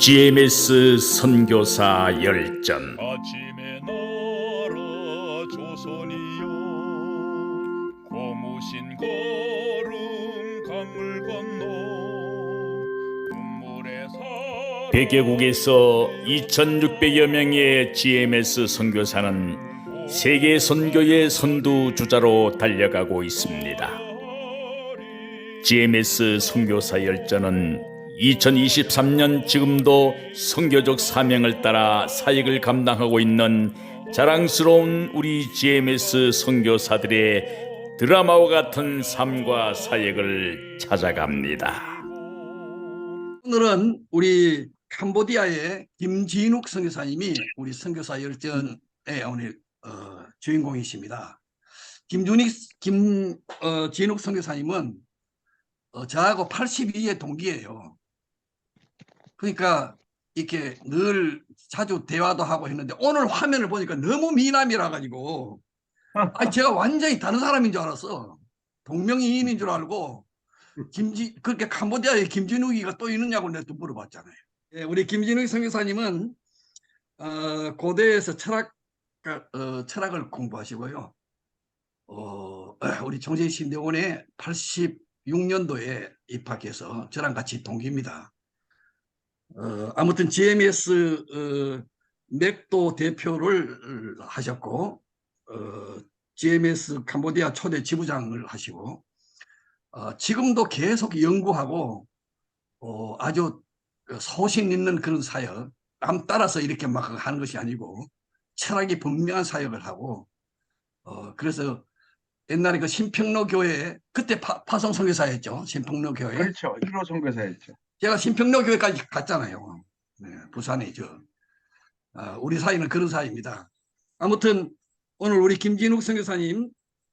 GMS 선교사 열전. 아침의 나라 조선이여, 고무신 걸음 강을 건너 눈물의 사랑. 100개국에서 2600여 명의 GMS 선교사는 세계 선교의 선두주자로 달려가고 있습니다. GMS 선교사 열전은 2023년 지금도 선교적 사명을 따라 사역을 감당하고 있는 자랑스러운 우리 GMS 선교사들의 드라마와 같은 삶과 사역을 찾아갑니다. 오늘은 우리 캄보디아의 김진욱 선교사님이 우리 선교사 열전의 오늘 주인공이십니다. 진욱 선교사님은 저하고 82의 동기예요. 그러니까 이렇게 늘 자주 대화도 하고 했는데 오늘 화면을 보니까 너무 미남이라 가지고 제가 완전히 다른 사람인 줄 알았어. 동명이인인 줄 알고 그렇게 캄보디아에 김진욱이가 또 있느냐고 내가 또 물어봤잖아요. 예, 우리 김진욱 선교사님은 고대에서 철학을 공부하시고요. 우리 정신신대원에 86년도에 입학해서 저랑 같이 동기입니다. 아무튼 GMS 맥도 대표를 하셨고 GMS 캄보디아 초대 지부장을 하시고 지금도 계속 연구하고 아주 소신 있는 그런 사역, 남 따라서 이렇게 막 하는 것이 아니고 철학이 분명한 사역을 하고 그래서 옛날에 그 신평로 교회 그때 파송 선교사였죠. 신평로 교회. 그렇죠. 1호 선교사였죠. 제가 신평로 교회까지 갔잖아요. 네, 부산에 우리 사이는 그런 사이입니다. 아무튼 오늘 우리 김진욱 선교사님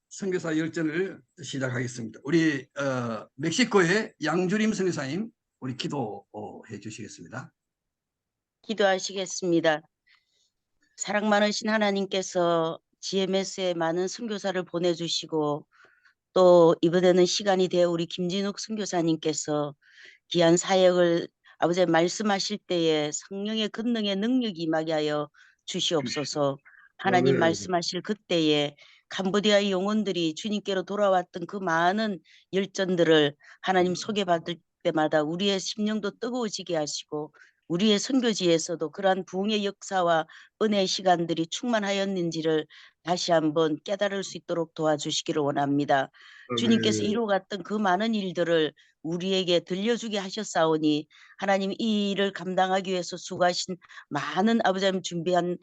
선교사 열전을 시작하겠습니다. 우리 멕시코의 양주림 선교사님 우리 기도해 주시겠습니다. 기도하시겠습니다. 사랑 많으신 하나님께서 GMS에 많은 선교사를 보내주시고 또 이번에는 시간이 되어 우리 김진욱 선교사님께서 귀한 사역을 아버지 말씀하실 때에 성령의 권능의 능력이 임하게 하여 주시옵소서. 하나님 말씀하실 그때에 캄보디아의 영혼들이 주님께로 돌아왔던 그 많은 열전들을 하나님 소개받을 때마다 우리의 심령도 뜨거워지게 하시고 우리의 선교지에서도 그러한 부흥의 역사와 은혜의 시간들이 충만하였는지를 다시 한번 깨달을 수 있도록 도와주시기를 원합니다. 주님께서 이루어갔던 그 많은 일들을 우리에게 들려주게 하셨사오니 하나님 이 일을 감당하기 위해서 수고하신 많은 아버지 하나님 준비한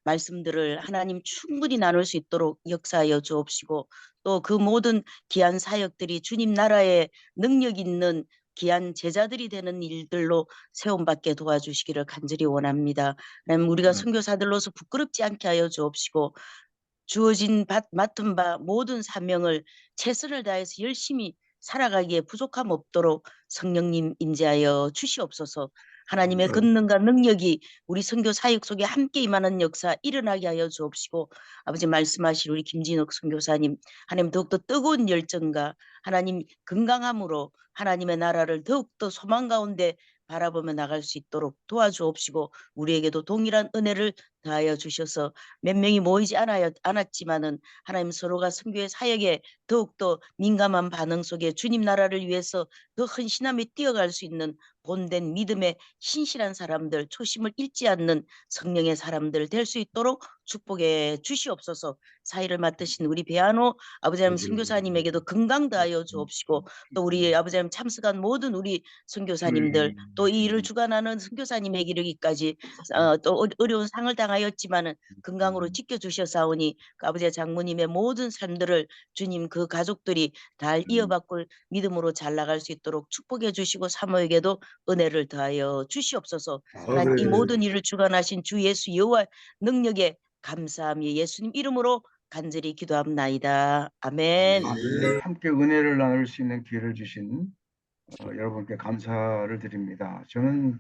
말씀들을 하나님 충분히 나눌 수 있도록 역사하여 주옵시고 또 그 모든 귀한 사역들이 주님 나라의 능력 있는 귀한 제자들이 되는 일들로 세움받게 도와주시기를 간절히 원합니다. 우리가 선교사들로서 부끄럽지 않게 하여 주옵시고 주어진 맡은 바 모든 사명을 최선을 다해서 열심히 살아가기에 부족함 없도록 성령님 인자하여 주시옵소서. 하나님의 권능과 능력이 우리 선교 사역 속에 함께 임하는 역사 일어나게 하여 주옵시고 아버지 말씀하실 우리 김진욱 선교사님 하나님 더욱더 뜨거운 열정과 하나님 건강함으로 하나님의 나라를 더욱더 소망 가운데 바라보며 나갈 수 있도록 도와주옵시고 우리에게도 동일한 은혜를 더하여 주셔서 몇 명이 모이지 않았지만은 하나님 서로가 선교의 사역에 더욱더 민감한 반응 속에 주님 나라를 위해서 더 헌신하며 뛰어갈 수 있는 본된 믿음의 신실한 사람들, 초심을 잃지 않는 성령의 사람들 될 수 있도록 축복해 주시옵소서. 사회를 맡으신 우리 배한호 아버지 하나님 선교사님에게도 건강 더하여 주옵시고 또 우리 아버지 하나님 참석한 모든 우리 선교사님들 또 이 일을 주관하는 선교사님에게 이르기까지 또 어려운 상을 당하였지만은 건강으로 지켜주셨사오니 그 아버지 장모님의 모든 삶들을 주님 그 가족들이 잘 이어받고 믿음으로 잘 나갈 수 있도록 축복해 주시고 사모에게도 은혜를 더하여 주시옵소서. 하나님 이 모든 일을 주관하신 주 예수 여호와 능력에 감사하며 예수님 이름으로 간절히 기도합나이다. 아멘. 함께 은혜를 나눌 수 있는 기회를 주신 여러분께 감사를 드립니다. 저는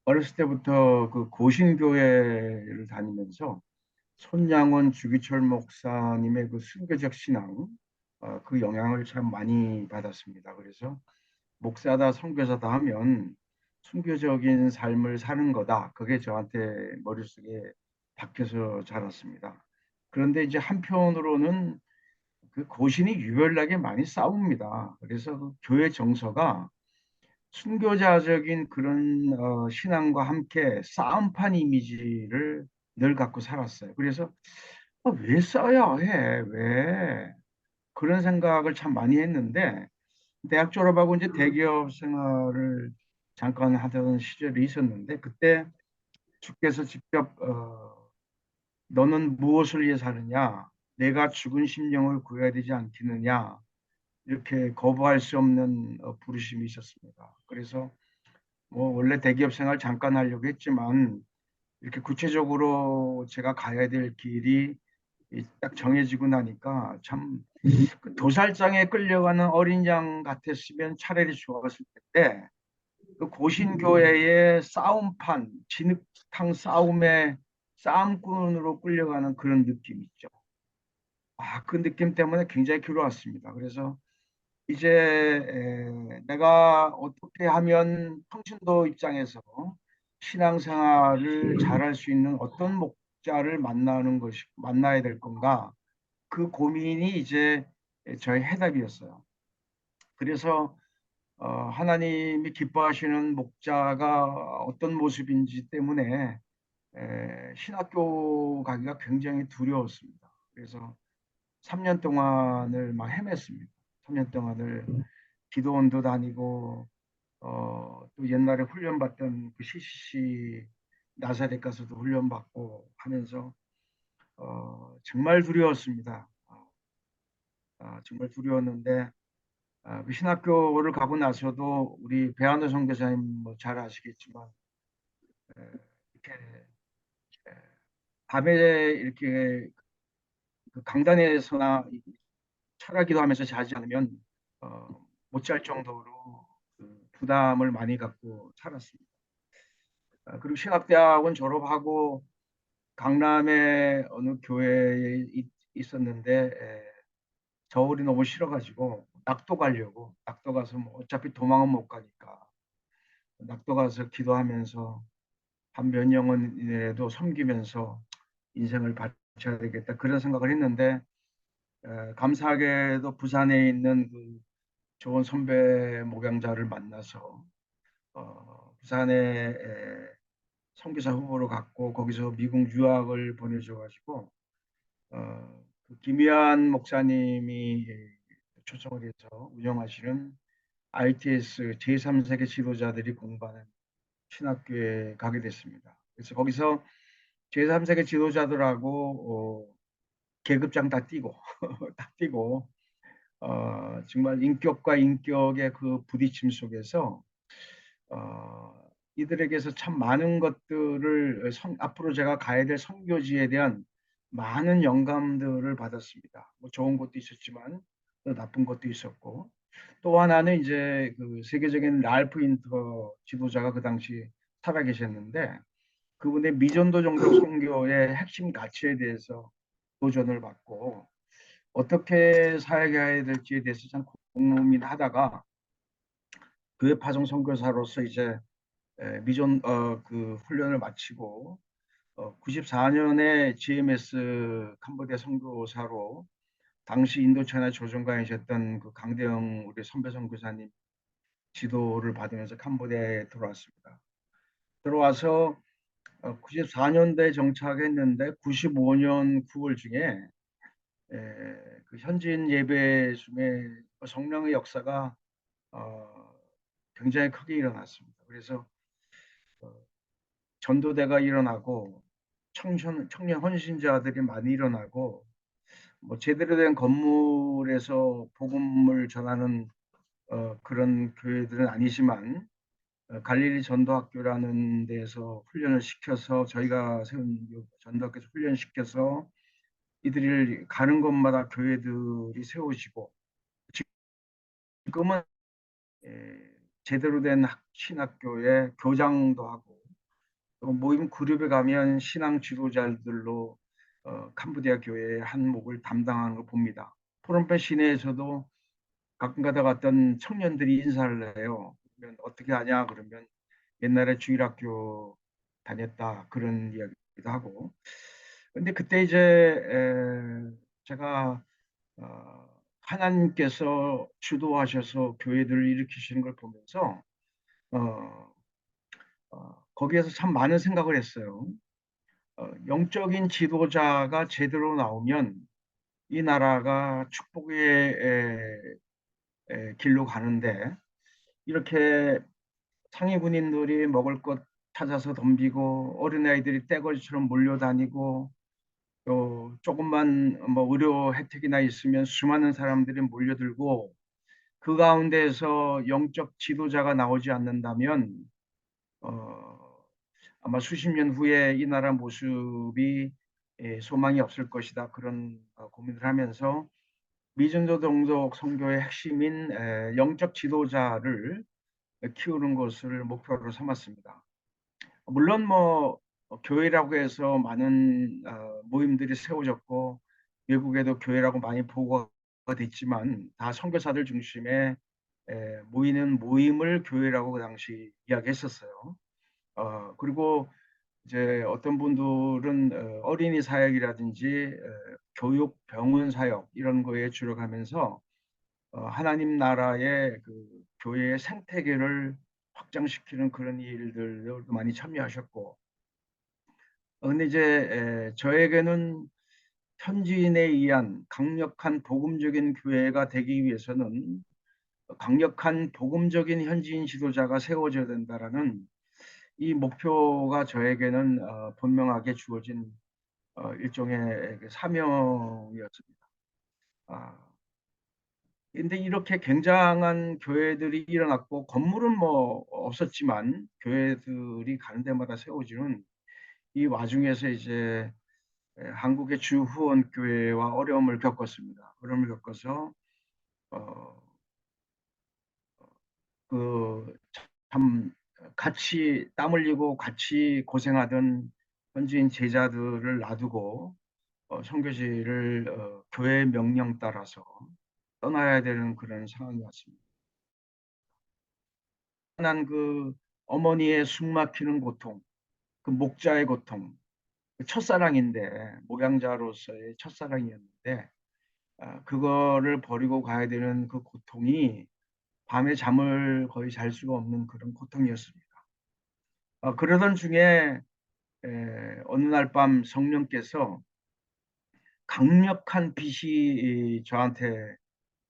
어렸을 때부터 그 고신교회를 다니면서 손양원 주기철 목사님의 그 순교적 신앙 그 영향을 참 많이 받았습니다. 그래서 목사다 선교사다 하면 순교적인 삶을 사는 거다. 그게 저한테 머릿속에 박혀서 자랐습니다. 그런데 이제 한편으로는 그 고신이 유별나게 많이 싸웁니다. 그래서 그 교회 정서가 순교자적인 그런 신앙과 함께 싸움판 이미지를 늘 갖고 살았어요. 그래서 왜 싸워야 해? 왜? 그런 생각을 참 많이 했는데 대학 졸업하고 이제 대기업 생활을 잠깐 하던 시절이 있었는데 그때 주께서 직접 너는 무엇을 위해 사느냐? 내가 죽은 심령을 구해야 되지 않겠느냐? 이렇게 거부할 수 없는 부르심이 있었습니다. 그래서 뭐 원래 대기업 생활 잠깐 하려고 했지만 이렇게 구체적으로 제가 가야 될 길이 딱 정해지고 나니까 참그 도살장에 끌려가는 어린 양 같았으면 차라리 좋았을 텐데 그 고신교회의 싸움판, 진흙탕 싸움의 싸움꾼으로 끌려가는 그런 느낌 있죠. 그 느낌 때문에 굉장히 괴로웠습니다. 그래서 이제 내가 어떻게 하면 평신도 입장에서 신앙생활을 잘할 수 있는 어떤 목자를 만나야 될 건가? 그 고민이 이제 저의 해답이었어요. 그래서 하나님이 기뻐하시는 목자가 어떤 모습인지 때문에 신학교 가기가 굉장히 두려웠습니다. 그래서 3년 동안을 막 헤맸습니다. 3년 동안을 기도원도 다니고 또 옛날에 훈련받던 그 CCC 나사렛 가서도 훈련받고 하면서 정말 두려웠습니다. 정말 두려웠는데 그 신학교를 가고 나서도 우리 배한우 선교사님 뭐 잘 아시겠지만 이렇게 밤에 이렇게 그 강단에서나 철학기도 하면서 자지 않으면 못 잘 정도로 그 부담을 많이 갖고 살았습니다. 그리고 신학대학원 졸업하고 강남의 어느 교회에 있었는데 겨울이 너무 싫어가지고 낙도 가려고 낙도 가서 뭐 어차피 도망은 못 가니까 낙도 가서 기도하면서 한 몇 년이라도 섬기면서 인생을 바쳐야 되겠다 그런 생각을 했는데 감사하게도 부산에 있는 그 좋은 선배 목양자를 만나서 부산에 선교사 후보로 갔고 거기서 미국 유학을 보내줘가지고 그 김희안 목사님이 초청을 해서 운영하시는 ITS 제3세계 지도자들이 공부하는 신학교에 가게 됐습니다. 그래서 거기서 제3세계 지도자들하고 계급장 다 띄고 다 띄고 정말 인격과 인격의 그 부딪힘 속에서 이들에게서 참 많은 것들을 앞으로 제가 가야 될 선교지에 대한 많은 영감들을 받았습니다. 뭐 좋은 것도 있었지만 또 나쁜 것도 있었고 또 하나는 이제 그 세계적인 랄프 인터 지도자가 그 당시 살아계셨는데 그분의 미전도 종족 선교의 핵심 가치에 대해서 도전을 받고 어떻게 사역해야 될지에 대해서 참 고민하다가 교회 파송 선교사로서 이제 미전 그 훈련을 마치고 94년에 GMS 캄보디아 선교사로 당시 인도차이나 조정관이셨던 그 강대영 우리 선배 선교사님 지도를 받으면서 캄보디아에 들어왔습니다. 들어와서 94년도에 정착했는데 95년 9월 중에 그 현지인 예배 중에 성령의 역사가 굉장히 크게 일어났습니다. 그래서 전도대가 일어나고 청년 헌신자들이 많이 일어나고 뭐 제대로 된 건물에서 복음을 전하는 그런 교회들은 아니지만 갈릴리 전도학교라는 데서 훈련을 시켜서 저희가 세운 전도학교에서 훈련시켜서 이들이 가는 곳마다 교회들이 세워지고 지금은 제대로 된 신학교에 교장도 하고 또 모임 그룹에 가면 신앙 지도자들로 캄보디아 교회의 한 목을 담당하는 걸 봅니다. 포럼페 시내에서도 가끔 가다 갔던 청년들이 인사를 해요. 그러면 어떻게 하냐 그러면 옛날에 주일학교 다녔다 그런 이야기도 하고. 근데 그때 이제 제가 하나님께서 주도하셔서 교회들을 일으키시는 걸 보면서 어, 거기에서 참 많은 생각을 했어요. 영적인 지도자가 제대로 나오면 이 나라가 축복의 길로 가는데, 이렇게 상위 군인들이 먹을 것 찾아서 덤비고 어린아이들이 떼거지처럼 몰려다니고 또 조금만 뭐 의료 혜택이나 있으면 수많은 사람들이 몰려들고, 그 가운데에서 영적 지도자가 나오지 않는다면 어, 아마 수십 년 후에 이 나라 모습이 소망이 없을 것이다, 그런 고민을 하면서 미전도 동족 선교의 핵심인 영적 지도자를 키우는 것을 목표로 삼았습니다. 물론 뭐 교회라고 해서 많은 모임들이 세워졌고 외국에도 교회라고 많이 보고가 됐지만, 다 선교사들 중심의 모이는 모임을 교회라고 그 당시 이야기했었어요. 그리고 이제 어떤 분들은 어린이 사역이라든지 교육, 병원 사역 이런 거에 주력하면서 하나님 나라의 그 교회의 생태계를 확장시키는 그런 일들도 많이 참여하셨고, 근데 이제 저에게는 현지인에 의한 강력한 복음적인 교회가 되기 위해서는 강력한 복음적인 현지인 지도자가 세워져야 된다라는 이 목표가 저에게는 분명하게 주어진 일종의 사명이었습니다. 근데 이렇게 굉장한 교회들이 일어났고 건물은 뭐 없었지만 교회들이 가는 데마다 세워지는 이 와중에서 이제 한국의 주후원 교회와 어려움을 겪었습니다. 어려움을 겪어서 어, 그참 같이 땀 흘리고 같이 고생하던 현지인 제자들을 놔두고 선교지를 교회 명령 따라서 떠나야 되는 그런 상황이었습니다. 난 그 어머니의 숨 막히는 고통, 그 목자의 고통, 그 첫사랑인데, 목양자로서의 첫사랑이었는데 그거를 버리고 가야 되는 그 고통이 밤에 잠을 거의 잘 수가 없는 그런 고통이었습니다. 그러던 중에 어느 날 밤 성령께서 강력한 빛이 저한테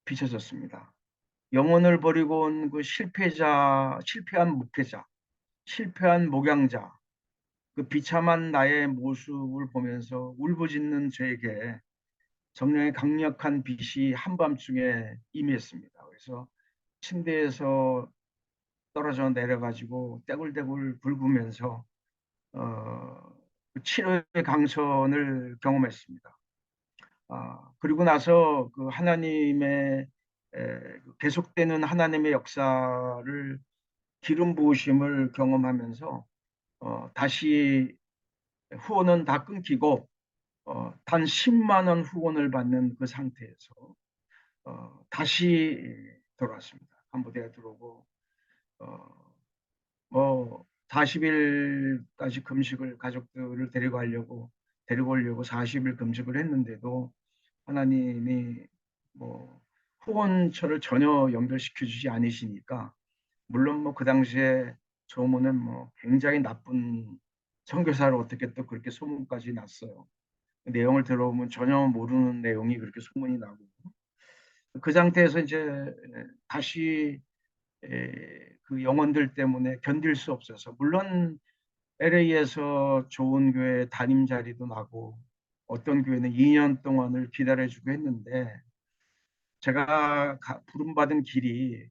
비춰졌습니다. 영혼을 버리고 온 그 실패자, 실패한 목회자, 실패한 목양자, 그 비참한 나의 모습을 보면서 울부짖는 저에게 성령의 강력한 빛이 한밤중에 임했습니다. 그래서 침대에서 떨어져 내려가지고 떼굴떼굴 굴구면서 그 치료의 강선을 경험했습니다. 그리고 나서 그 하나님의 그 계속되는 하나님의 역사를, 기름 부으심을 경험하면서 다시 후원은 다 끊기고 단 10만 원 후원을 받는 그 상태에서 다시 돌아왔습니다. 캄보디아에 들어오고 뭐 40일까지 금식을, 가족들을 데리고 오려고 40일 금식을 했는데도 하나님이 뭐 후원처를 전혀 연결시켜 주지 않으시니까, 물론 뭐 그 당시에 소문은 뭐 굉장히 나쁜 선교사로 어떻게 또 그렇게 소문까지 났어요. 내용을 들어보면 전혀 모르는 내용이 그렇게 소문이 나고, 그 상태에서 이제 다시 그 영혼들 때문에 견딜 수 없어서, 물론 LA에서 좋은 교회 담임 자리도 나고 어떤 교회는 2년 동안을 기다려주고 했는데, 제가 부름받은 길이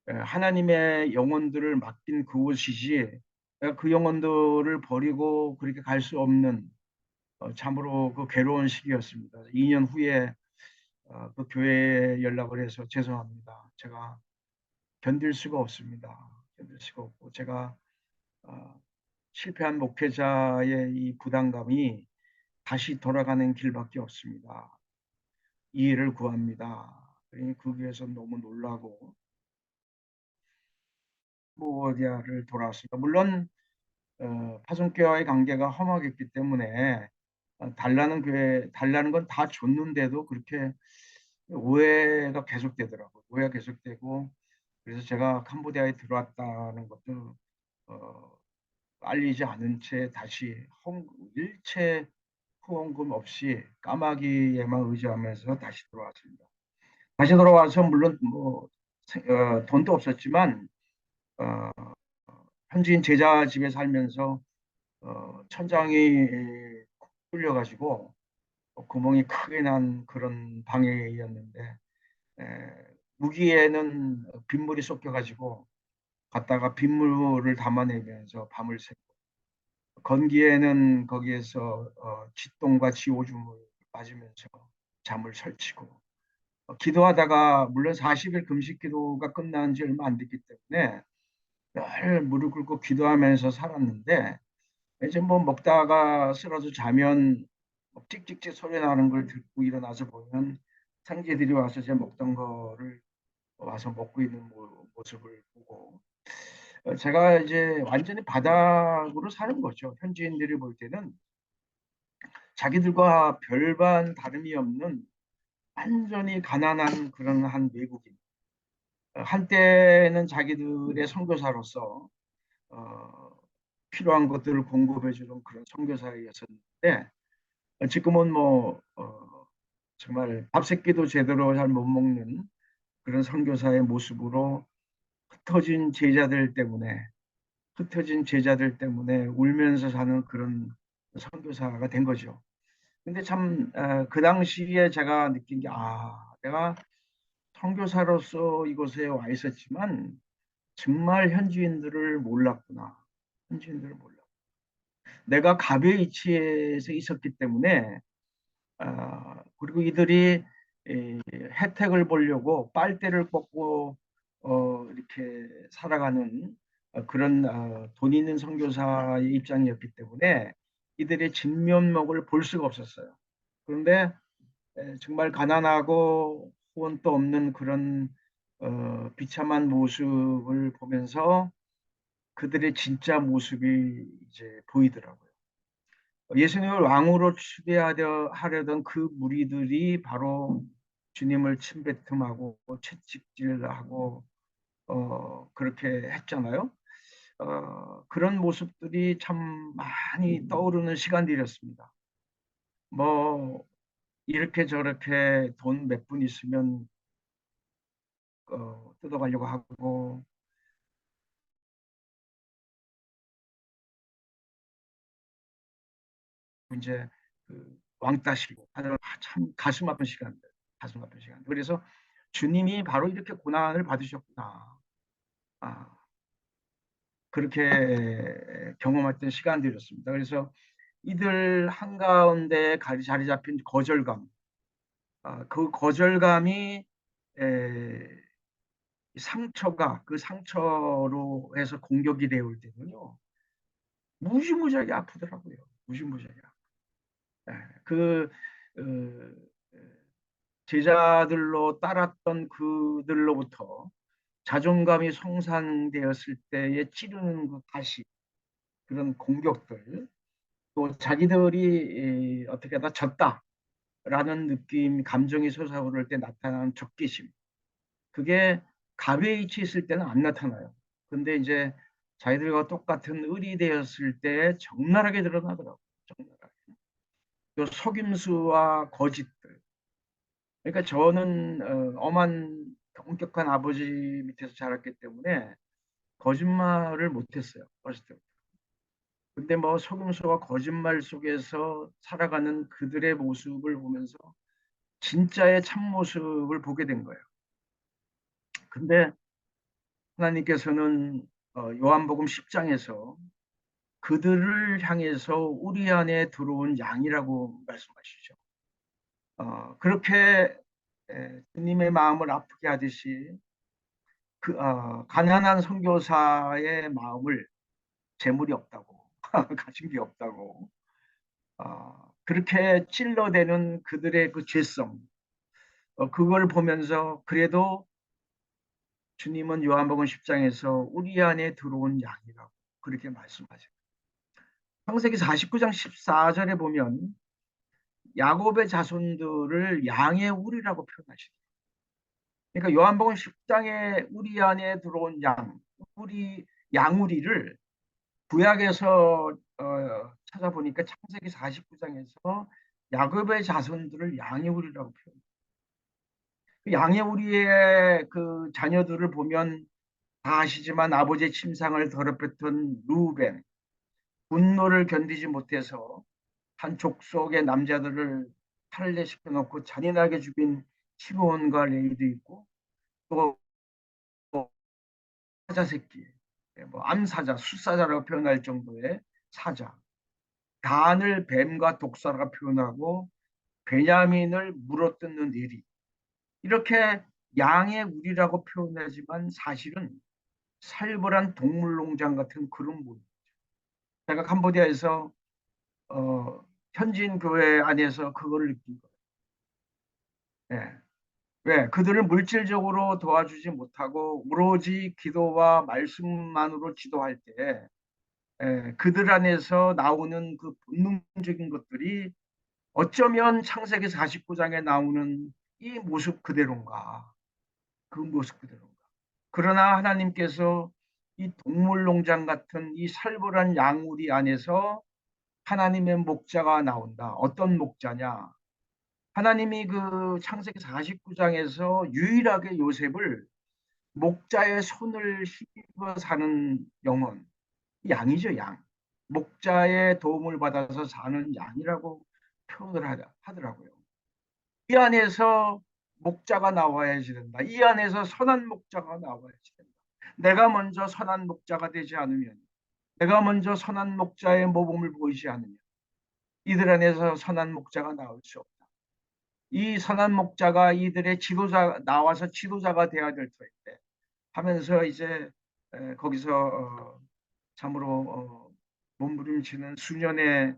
하나님의 영혼들을 맡긴 그곳이지 내가 그 영혼들을 버리고 그렇게 갈 수 없는 참으로 그 괴로운 시기였습니다. 2년 후에 그 교회에 연락을 해서 죄송합니다, 제가 견딜 수가 없습니다. 견딜 수가 없고 제가 어, 실패한 목회자의 이 부담감이 다시 돌아가는 길밖에 없습니다. 이해를 구합니다. 그러니 그 교회에서 너무 놀라고 캄보디아를 돌아왔습니다. 물론 파송교와의 관계가 험하겠기 때문에 달라는 건 다 줬는데도 그렇게 오해가 계속되더라고요. 오해가 계속되고 그래서 제가 캄보디아에 들어왔다는 것도 어, 알리지 않은 채 다시 일체 후원금 없이 까마귀에만 의지하면서 다시 들어왔습니다. 다시 돌아와서 물론 뭐 돈도 없었지만 어, 현지인 제자 집에 살면서 천장이 뚫려가지고 구멍이 크게 난 그런 방에였는데 무기에는 빗물이 쏟겨가지고 갔다가 빗물을 담아내면서 밤을 새고 건기에는 거기에서 쥐똥과 쥐오줌을 맞으면서 잠을 설치고 기도하다가 물론 40일 금식 기도가 끝난 지 얼마 안 됐기 때문에 늘 무릎 꿇고 기도하면서 살았는데 이제 뭐 먹다가 쓰러져 자면 찍찍찍 소리 나는 걸 듣고 일어나서 보면 상제들이 와서 제 먹던 거를 와서 먹고 있는 모습을 보고 제가 이제 완전히 바닥으로 사는 거죠. 현지인들이 볼 때는 자기들과 별반 다름이 없는 완전히 가난한 그런 한 외국인. 한때는 자기들의 선교사로서 어, 필요한 것들을 공급해 주는 그런 선교사였었는데 지금은 뭐 정말 밥 새끼도 제대로 잘 못 먹는 그런 선교사의 모습으로 흩어진 제자들 때문에 울면서 사는 그런 선교사가 된 거죠. 근데 참 그 당시에 제가 느낀 게 내가 선교사로서 이곳에 와 있었지만 정말 현지인들을 몰랐구나. 현지인들을 몰라. 내가 갑의 위치에서 있었기 때문에 그리고 이들이 혜택을 보려고 빨대를 꽂고 이렇게 살아가는 그런 돈 있는 선교사의 입장이었기 때문에 이들의 진면목을 볼 수가 없었어요. 그런데 정말 가난하고 후원도 없는 그런 비참한 모습을 보면서 그들의 진짜 모습이 이제 보이더라고요. 예수님을 왕으로 하려던 그 무리들이 바로 주님을 침뱉음하고 채찍질하고 그렇게 했잖아요. 그런 모습들이 참 많이 떠오르는 시간들이었습니다. 뭐 이렇게 저렇게 돈 몇 푼 있으면 뜯어가려고 하고 이제 그 왕따시고 하는 참 가슴 아픈 시간들, 가슴 아픈 시간들. 그래서 주님이 바로 이렇게 고난을 받으셨구나. 아, 그렇게 경험했던 시간들이었습니다. 그래서 이들 한가운데 자리 잡힌 거절감, 그 거절감이 상처가 그 상처로 해서 공격이 되올 때는요 무지무지하게 아프더라고요. 무지무지하게. 그 제자들로 따랐던 그들로부터 자존감이 손상되었을 때에 찌르는 그 가시 그런 공격들 또 자기들이 어떻게 하다 졌다라는 느낌 감정이 솟아오를 때 나타나는 적개심 그게 갑의 위치에 있을 때는 안 나타나요. 근데 이제 자기들과 똑같은 을이 되었을 때 적나라하게 드러나더라고요. 적나라하게. 또 속임수와 거짓들. 그러니까 저는 엄한 엄격한 아버지 밑에서 자랐기 때문에 거짓말을 못했어요. 어렸을 때. 근데 뭐 속임수와 거짓말 속에서 살아가는 그들의 모습을 보면서 진짜의 참모습을 보게 된 거예요. 근데 하나님께서는 요한복음 10장에서 그들을 향해서 우리 안에 들어온 양이라고 말씀하시죠. 그렇게 주님의 마음을 아프게 하듯이 가난한 선교사의 마음을 재물이 없다고 가진 게 없다고 그렇게 찔러대는 그들의 그 죄성 그걸 보면서 그래도 주님은 요한복음 10장에서 우리 안에 들어온 양이라고 그렇게 말씀하세요. 창세기 49장 14절에 보면 야곱의 자손들을 양의 우리라고 표현하시죠. 그러니까 요한복음 10장에 우리 안에 들어온 양, 우리 양우리를 구약에서 찾아보니까 창세기 49장에서 야곱의 자손들을 양의 우리라고 표현해요. 양의 우리의 그 자녀들을 보면 다 아시지만 아버지의 침상을 더럽혔던 루벤, 분노를 견디지 못해서 한 족속의 남자들을 탈례시켜 놓고 잔인하게 죽인 시므온과 레위도 있고, 또 사자 새끼, 뭐 암사자, 숫사자라고 표현할 정도의 사자, 단을 뱀과 독사라고 표현하고 베냐민을 물어뜯는 내리, 이렇게 양의 우리라고 표현하지만 사실은 살벌한 동물농장 같은 그런 모임. 제가 캄보디아에서 현지인 교회 안에서 그걸 느낀 거예요. 예. 왜? 그들을 물질적으로 도와주지 못하고 오로지 기도와 말씀만으로 지도할 때 그들 안에서 나오는 그 본능적인 것들이 어쩌면 창세기 49장에 나오는 이 모습 그대로인가? 그 모습 그대로인가? 그러나 하나님께서 이 동물농장 같은 이 살벌한 양우리 안에서 하나님의 목자가 나온다. 어떤 목자냐? 하나님이 그 창세기 49장에서 유일하게 요셉을 목자의 손을 힘입어 사는 영혼, 양이죠, 양. 목자의 도움을 받아서 사는 양이라고 표현을 하더라고요. 이 안에서 목자가 나와야지 된다. 이 안에서 선한 목자가 나와야지 된다. 내가 먼저 선한 목자가 되지 않으면, 내가 먼저 선한 목자의 모범을 보이지 않으면 이들 안에서 선한 목자가 나올 수 없다. 이 선한 목자가 이들의 지도자 나와서 지도자가 되어야 될 터인데 하면서 이제 거기서 참으로 몸부림치는 수년의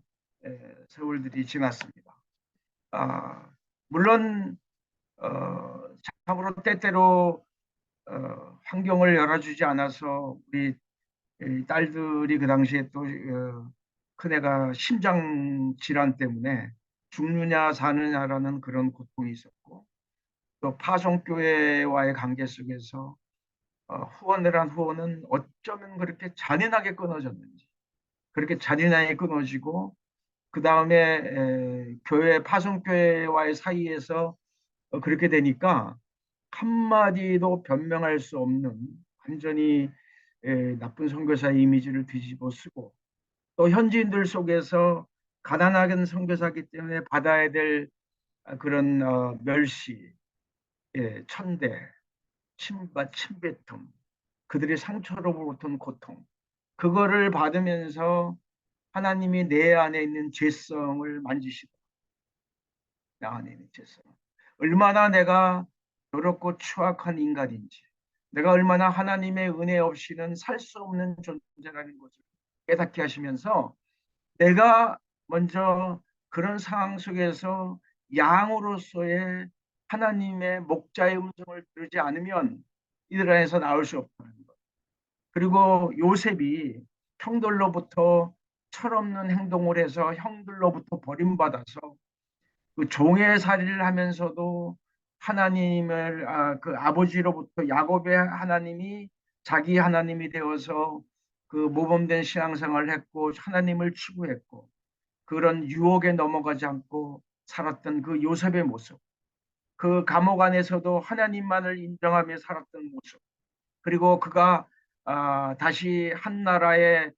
세월들이 지났습니다. 물론 참으로 때때로 환경을 열어주지 않아서 우리 딸들이 그 당시에 또 큰애가 심장 질환 때문에 죽느냐 사느냐라는 그런 고통이 있었고, 또 파송교회와의 관계 속에서 후원을 한 후원은 어쩌면 그렇게 잔인하게 끊어졌는지, 그렇게 잔인하게 끊어지고 그 다음에 교회 파송교회와의 사이에서 그렇게 되니까 한마디도 변명할 수 없는 완전히 나쁜 선교사의 이미지를 뒤집어 쓰고, 또 현지인들 속에서 가난한 선교사이기 때문에 받아야 될 그런 멸시, 천대, 침뱉음, 그들의 상처로부터 고통, 그거를 받으면서 하나님이 내 안에 있는 죄성을 만지시고, 내 안에 있는 죄성, 얼마나 내가 더럽고 추악한 인간인지, 내가 얼마나 하나님의 은혜 없이는 살 수 없는 존재라는 것을 깨닫게 하시면서, 내가 먼저 그런 상황 속에서 양으로서의 하나님의 목자의 음성을 들지 않으면 이들 안에서 나올 수 없다는 것. 그리고 요셉이 형들로부터 철없는 행동을 해서 형들로부터 버림받아서 그 종의 살이를 하면서도 하나님을 그 아버지로부터 야곱의 하나님이 자기 하나님이 되어서 그 모범된 신앙생활을 했고 하나님을 추구했고 그런 유혹에 넘어가지 않고 살았던 그 요셉의 모습, 그 감옥 안에서도 하나님만을 인정하며 살았던 모습, 그리고 그가 다시 한 나라의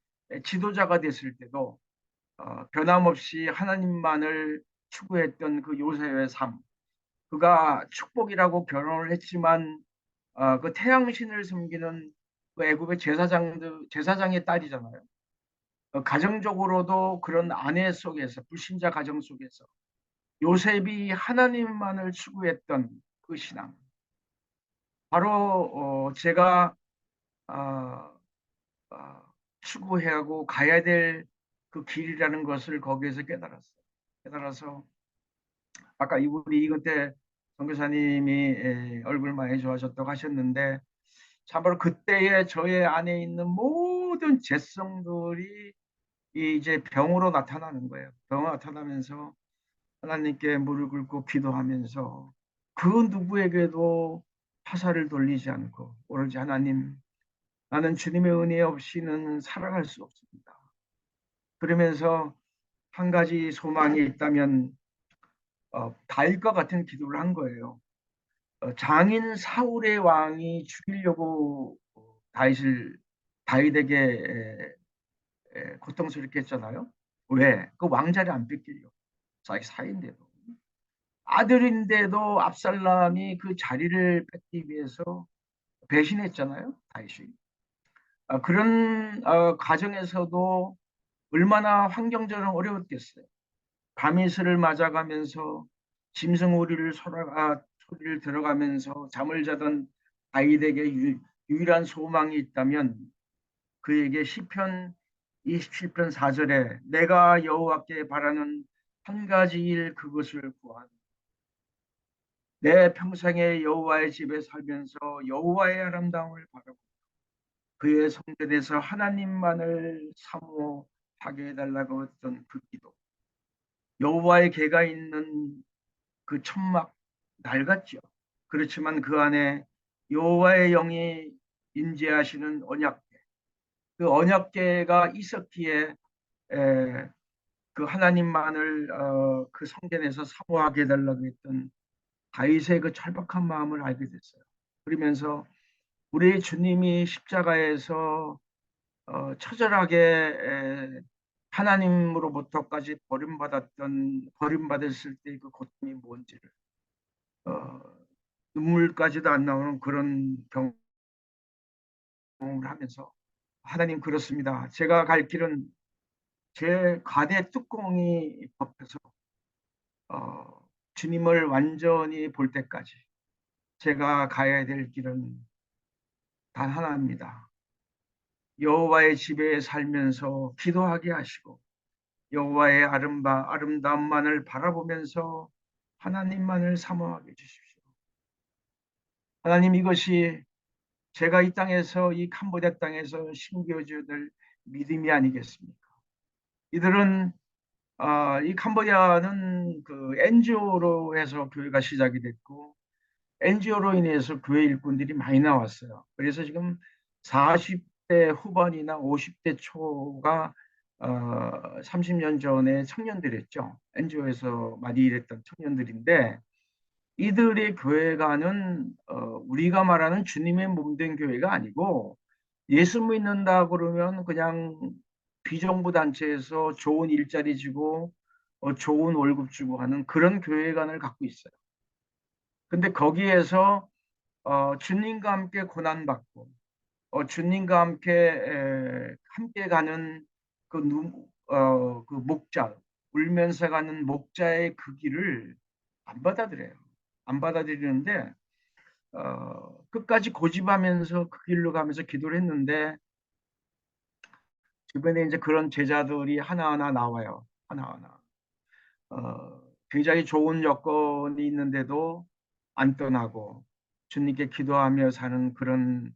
지도자가 됐을 때도 변함없이 하나님만을 추구했던 그 요셉의 삶, 그가 축복이라고 결혼을 했지만 그 태양신을 섬기는 그 애굽의 제사장의 딸이잖아요. 가정적으로도 그런 아내 속에서, 불신자 가정 속에서 요셉이 하나님만을 추구했던 그 신앙, 바로 제가 추구해야 하고 가야 될 그 길이라는 것을 거기에서 깨달았어요. 깨달아서 아까 우리 이근태 선교사님이 얼굴 많이 좋아졌다고 하셨는데 참으로 그때에 저의 안에 있는 모든 죄성들이 이제 병으로 나타나는 거예요. 병으로 나타나면서 하나님께 무릎 꿇고 기도하면서 그 누구에게도 화살을 돌리지 않고, 오로지 하나님, 나는 주님의 은혜 없이는 살아갈 수 없습니다. 그러면서 한 가지 소망이 있다면 다윗과 같은 기도를 한 거예요. 장인 사울의 왕이 죽이려고 다윗에게 고통스럽게 했잖아요. 왜? 그 왕자를 안 뺏기려. 자기 사인데도. 아들인데도 압살람이 그 자리를 뺏기 위해서 배신했잖아요. 다윗이. 그런 과정에서도 얼마나 환경적으로 어려웠겠어요. 밤이슬을 맞아가면서 짐승우리를 소리를 들어가면서 잠을 자던 다윗에게 유일한 소망이 있다면 그에게 시편 27편 4절에 내가 여호와께 바라는 한 가지 일 그것을 구하노. 내 평생에 여호와의 집에 살면서 여호와의 아름다움을 바라고 그의 성전에서 하나님만을 사모하게 해달라고 했던 그 기도. 여호와의 계가 있는 그 천막 낡았죠. 그렇지만 그 안에 여호와의 영이 임재하시는 언약궤, 그 언약궤가 있었기에 그 하나님만을 그 성전에서 사모하게 해달라고 했던 다윗의 그 절박한 마음을 알게 됐어요. 그러면서 우리 주님이 십자가에서 처절하게 하나님으로부터까지 버림받았을 때 그 고통이 뭔지를 어, 눈물까지도 안 나오는 그런 경험을 하면서 하나님 그렇습니다. 제가 갈 길은 제 관의 뚜껑이 덮여서 주님을 완전히 볼 때까지 제가 가야 될 길은 단 하나입니다. 여호와의 집에 살면서 기도하게 하시고 여호와의 아름다움만을 바라보면서 하나님만을 사모하게 해주십시오. 하나님, 이것이 제가 이 땅에서, 이 캄보디아 땅에서 심겨줘야 될 믿음이 아니겠습니까? 이들은 이 캄보디아는 그 NGO로 해서 교회가 시작이 됐고 NGO로 인해서 교회 일꾼들이 많이 나왔어요. 그래서 지금 40대 후반이나 50대 초가 30년 전에 청년들이었죠. NGO에서 많이 일했던 청년들인데 이들의 교회가는 우리가 말하는 주님의 몸된 교회가 아니고 예수 믿는다 그러면 그냥 비정부 단체에서 좋은 일자리 주고 좋은 월급 주고 하는 그런 교회관을 갖고 있어요. 근데 거기에서 주님과 함께 고난받고 주님과 함께 가는 그 목자, 울면서 가는 목자의 그 길을 안 받아들여요. 안 받아들이는데 끝까지 고집하면서 그 길로 가면서 기도를 했는데 주변에 이제 그런 제자들이 하나하나 나와요. 하나하나. 굉장히 좋은 여건이 있는데도 안 떠나고 주님께 기도하며 사는 그런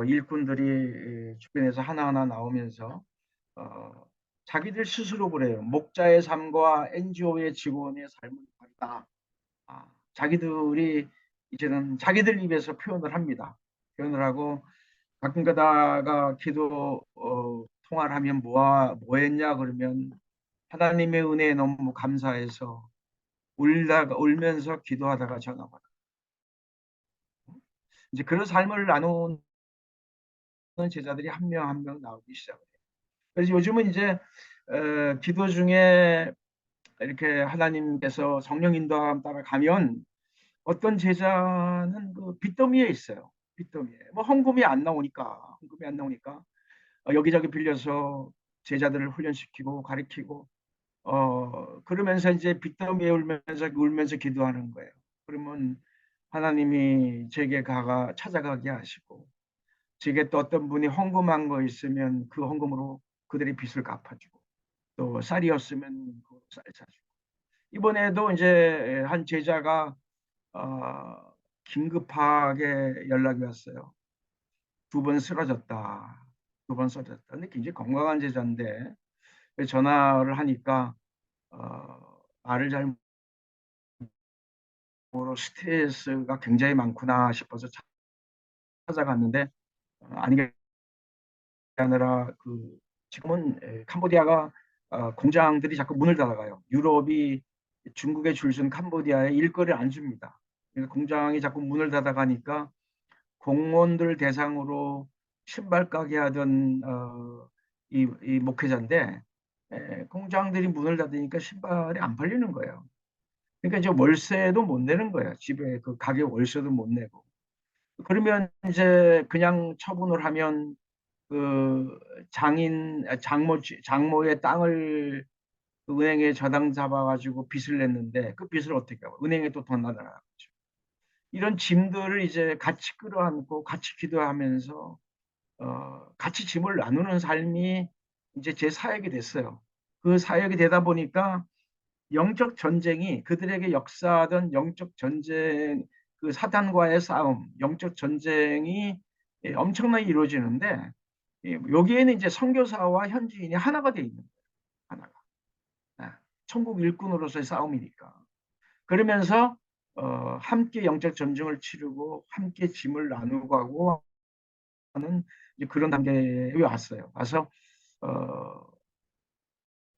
일꾼들이 주변에서 하나하나 나오면서 자기들 스스로 그래요. 목자의 삶과 NGO의 직원의 삶은 다르다. 자기들이 이제는 자기들 입에서 표현을 합니다. 표현을 하고 가끔 가다가 기도 통화를 하면 뭐 했냐 그러면 하나님의 은혜에 너무 감사해서 울면서 기도하다가 전화 받아. 이제 그런 삶을 나누는 제자들이 한 명 한 명 나오기 시작해요. 그래서 요즘은 이제 기도 중에 이렇게 하나님께서 성령 인도함 따라 가면 어떤 제자는 그 빚더미에 있어요. 빚더미에. 뭐 헌금이 안 나오니까 여기저기 빌려서 제자들을 훈련시키고 가르치고 그러면서 이제 빚더미에 울면서 기도하는 거예요. 그러면 하나님이 제게 찾아가게 하시고 제게 또 어떤 분이 헌금한 거 있으면 그 헌금으로 그들의 빚을 갚아주고 또 쌀이었으면 그 쌀 사주고 이번에도 이제 한 제자가 긴급하게 연락이 왔어요. 두 번 쓰러졌다. 두 번 쓰러졌다. 근데 굉장히 건강한 제자인데 전화를 하니까 말을 잘 모르고 스트레스가 굉장히 많구나 싶어서 찾아갔는데 아니게 아니라 지금은 캄보디아가 공장들이 자꾸 문을 닫아가요. 유럽이 중국에 줄 선 캄보디아에 일거리를 안 줍니다. 그래서 공장이 자꾸 문을 닫아가니까 공무원들 대상으로 신발 가게 하던 이 목회자인데 공장들이 문을 닫으니까 신발이 안 팔리는 거예요. 그러니까 이제 월세도 못 내는 거예요. 집에 그 가게 월세도 못 내고. 그러면 이제 그냥 처분을 하면 그 장모의 땅을 그 은행에 저당 잡아가지고 빚을 냈는데 그 빚을 어떻게 하고 은행에 또 돈 나가죠. 이런 짐들을 이제 같이 끌어안고 같이 기도하면서 같이 짐을 나누는 삶이 이제 제 사역이 됐어요. 그 사역이 되다 보니까 영적 전쟁이 그들에게 역사하던 영적 전쟁, 그 사탄과의 싸움, 영적 전쟁이 엄청나게 이루어지는데 여기에는 이제 선교사와 현지인이 하나가 돼 있는 거예요. 하나가. 천국 일꾼으로서의 싸움이니까. 그러면서 함께 영적 전쟁을 치르고 함께 짐을 나누고 하고 하는 그런 단계에 왔어요. 와서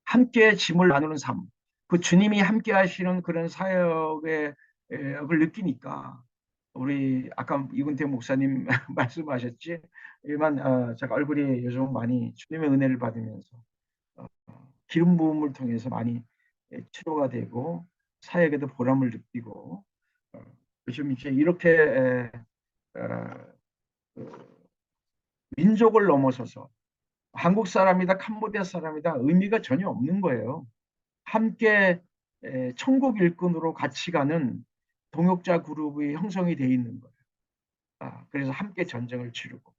함께 짐을 나누는 삶, 그 주님이 함께 하시는 그런 사역을 느끼니까 우리 아까 이근태 목사님 말씀하셨지만 제가 얼굴이 요즘 많이 주님의 은혜를 받으면서 기름 부음을 통해서 많이 치료가 되고 사역에도 보람을 느끼고 요즘 이제 이렇게 그 민족을 넘어서서 한국 사람이다 캄보디아 사람이다 의미가 전혀 없는 거예요. 함께 천국 일꾼으로 같이 가는 동역자 그룹이 형성이 돼 있는 거예요. 그래서 함께 전쟁을 치르고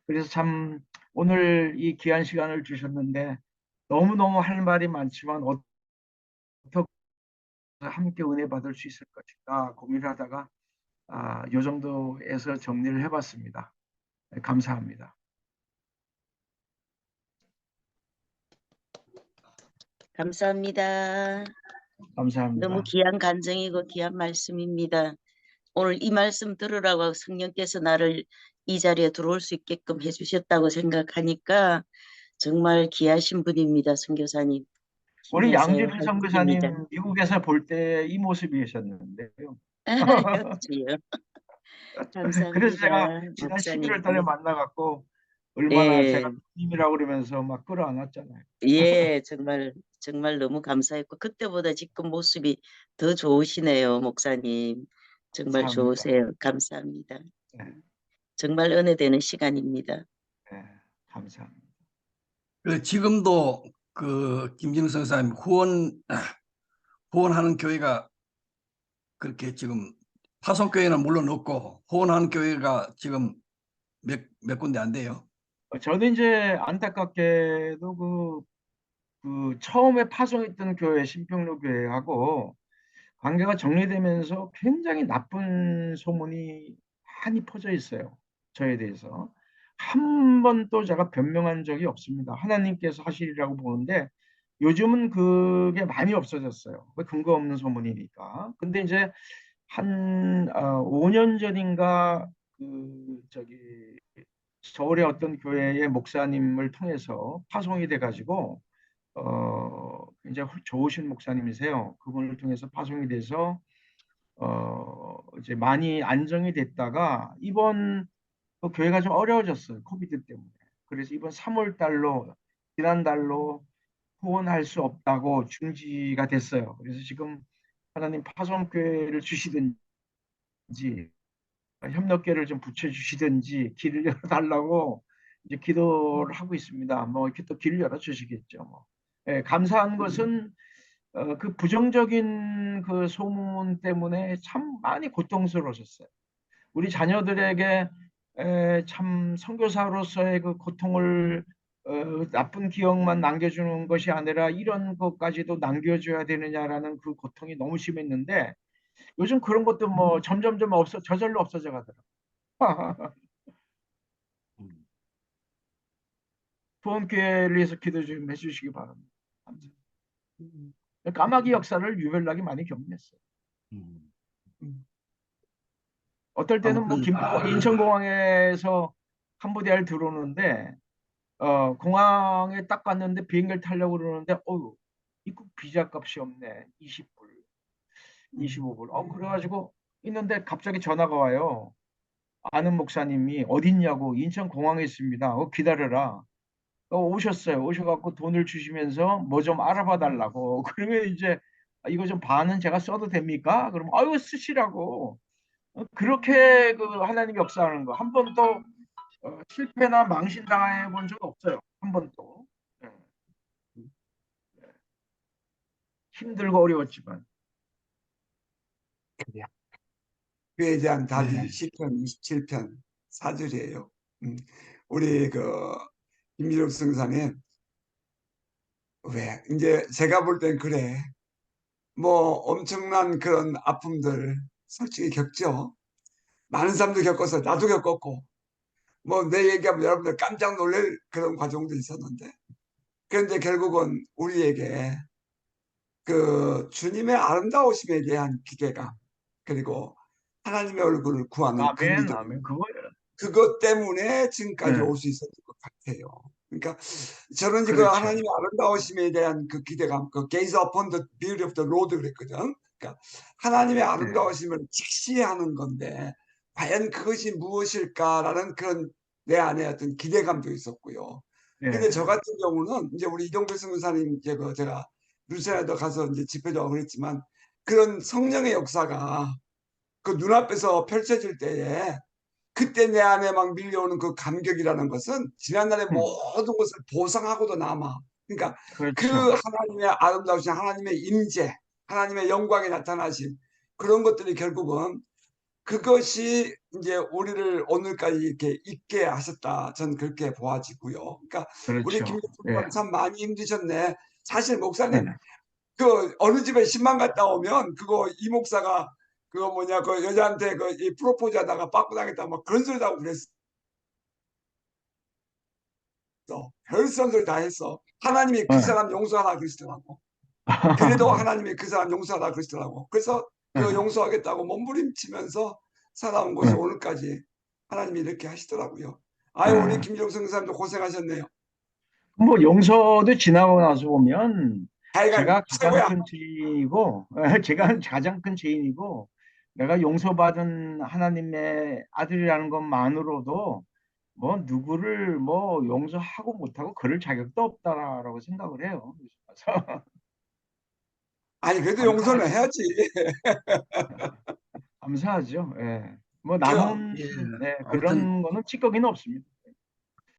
그래서 참 오늘 이 귀한 시간을 주셨는데 너무너무 할 말이 많지만 어떻게 함께 은혜 받을 수 있을 것인가 고민하다가 이 정도에서 정리를 해봤습니다. 감사합니다. 감사합니다. 감사합니다. 너무 귀한 간증이고 귀한 말씀입니다. 오늘 이 말씀 들으라고 성령께서 나를 이 자리에 들어올 수 있게끔 해주셨다고 생각하니까 정말 귀하신 분입니다, 선교사님. 우리 힘내세요. 양준일 화이팅입니다. 선교사님 미국에서 볼 때 이 모습이셨는데요. 그렇지요. 그래서 제가 감사합니다, 지난 11월 달에 목사님. 만나갖고 얼마나 제가 예, 님이라고 그러면서 막 끌어안았잖아요. 예, 정말 너무 감사했고 그때보다 지금 모습이 더 좋으시네요, 목사님. 정말 감사합니다. 좋으세요. 감사합니다. 네, 정말 은혜되는 시간입니다. 네, 감사합니다. 지금도 그 김진우 선사님 후원하는 교회가 그렇게 지금 파송교회는 물론 없고 후원하는 교회가 지금 몇 군데 안 돼요. 저는 이제 안타깝게도 처음에 파송했던 교회 신평로 교회하고 관계가 정리되면서 굉장히 나쁜 소문이 많이 퍼져 있어요. 저에 대해서. 한 번도 제가 변명한 적이 없습니다. 하나님께서 하시리라고 보는데 요즘은 그게 많이 없어졌어요. 왜 근거 없는 소문이니까. 근데 이제 한 5년 전인가 서울의 어떤 교회의 목사님을 통해서 파송이 돼가지고 굉장히 좋으신 목사님이세요. 그분을 통해서 파송이 돼서 이제 많이 안정이 됐다가 이번 또 교회가 좀 어려워졌어요. 코비드 때문에. 그래서 이번 3월 달로 지난달로 후원할 수 없다고 중지가 됐어요. 그래서 지금 하나님 파송교회를 주시든지 협력계를 좀 붙여주시든지 길을 열어달라고 이제 기도를 하고 있습니다. 뭐 이렇게 또 길을 열어주시겠죠. 뭐. 감사한 것은 그 부정적인 그 소문 때문에 참 많이 고통스러우셨어요. 우리 자녀들에게 참 선교사로서의 그 고통을 나쁜 기억만 남겨주는 것이 아니라 이런 것까지도 남겨줘야 되느냐라는 그 고통이 너무 심했는데 요즘 그런 것도 뭐 점점점 저절로 없어져 가더라고요. 후원교회를 위해서 기도 좀 해주시기 바랍니다. 감사합니다. 까마귀 역사를 유별나게 많이 경험했어요. 음. 어떨 때는 뭐 아무튼 인천공항에서 캄보디아를 들어오는데 공항에 딱 갔는데 비행기를 타려고 그러는데 입국 비자 값이 없네. 20불, 25불. 그래가지고 있는데 갑자기 전화가 와요. 아는 목사님이 어딨냐고 인천공항에 있습니다. 기다려라. 오셨어요. 오셔갖고 돈을 주시면서 뭐 좀 알아봐 달라고. 그러면 이제 이거 좀 반은 제가 써도 됩니까? 그러면 아유 쓰시라고. 그렇게 그 하나님 역사하는 거 한 번도 실패나 망신당해 본 적 없어요. 한 번도. 예. 힘들고 어려웠지만. 그래요. 그에 대한 답이 네. 시편 27편 4절이에요. 우리 김미륵 성사님, 왜 이제 제가 볼 땐 그래. 뭐 엄청난 그런 아픔들 솔직히 겪죠. 많은 사람도 겪어서 나도 겪었고, 뭐 내 얘기하면 여러분들 깜짝 놀랄 그런 과정도 있었는데, 그런데 결국은 우리에게 그 주님의 아름다우심에 대한 기대감, 그리고 하나님의 얼굴을 구하는 그 아멘, 믿음, 아멘. 그거예요. 그것 때문에 지금까지 네. 올 수 있었던 것 같아요. 그러니까 저는 그 그렇죠. 하나님의 아름다우심에 대한 그 기대감, 그 gaze upon the beauty of the Lord 그랬거든. 그러니까 하나님의 네. 아름다우심을 직시하는 건데 과연 그것이 무엇일까라는 그런 내 안에 어떤 기대감도 있었고요. 네. 근데 저 같은 경우는 이제 우리 이동필 선교사님 제가 루세아도 가서 이제 집회도 하고 그랬지만 그런 성령의 역사가 그 눈앞에서 펼쳐질 때에 그때 내 안에 막 밀려오는 그 감격이라는 것은 지난날의 모든 것을 보상하고도 남아. 그러니까 그 그렇죠. 하나님의 아름다우신 하나님의 임재, 하나님의 영광이 나타나신 그런 것들이 결국은 그것이 이제 우리를 오늘까지 이렇게 있게 하셨다. 전 그렇게 보아지고요. 그러니까 우리 그렇죠. 예. 김목사님 참 많이 힘드셨네. 사실 네. 목사님 그 어느 집에 신방 갔다 오면 그거 이 목사가 그거 뭐냐 그 여자한테 그 이 프로포즈 하다가 빠꾸 당했다 막 그런 소리도 하고 그랬어. 별선 소리 다 했어. 하나님이 그 네. 사람 용서하라 그러시더라고. 그래도 하나님이 그 사람 용서하라 그러시더라고. 그래서 그 용서하겠다고 몸부림치면서 살아온 것이 네. 오늘까지 하나님이 이렇게 하시더라고요. 아유 우리 네. 김종성 사람도 고생하셨네요. 뭐 용서도 지나고 나서 보면 하여간 제가 가장 최고야. 큰 죄인이고 제가 가장 큰 죄인이고 내가 용서받은 하나님의 아들이라는 것만으로도 뭐 누구를 뭐 용서하고 못하고 그럴 자격도 없다라고 생각을 해요. 그래서 아니 그래도 용서는 감사하죠. 해야지. 감사하죠. 예. 뭐 그 남은 예. 네, 아무튼 그런 거는 찌꺼기는 없습니다.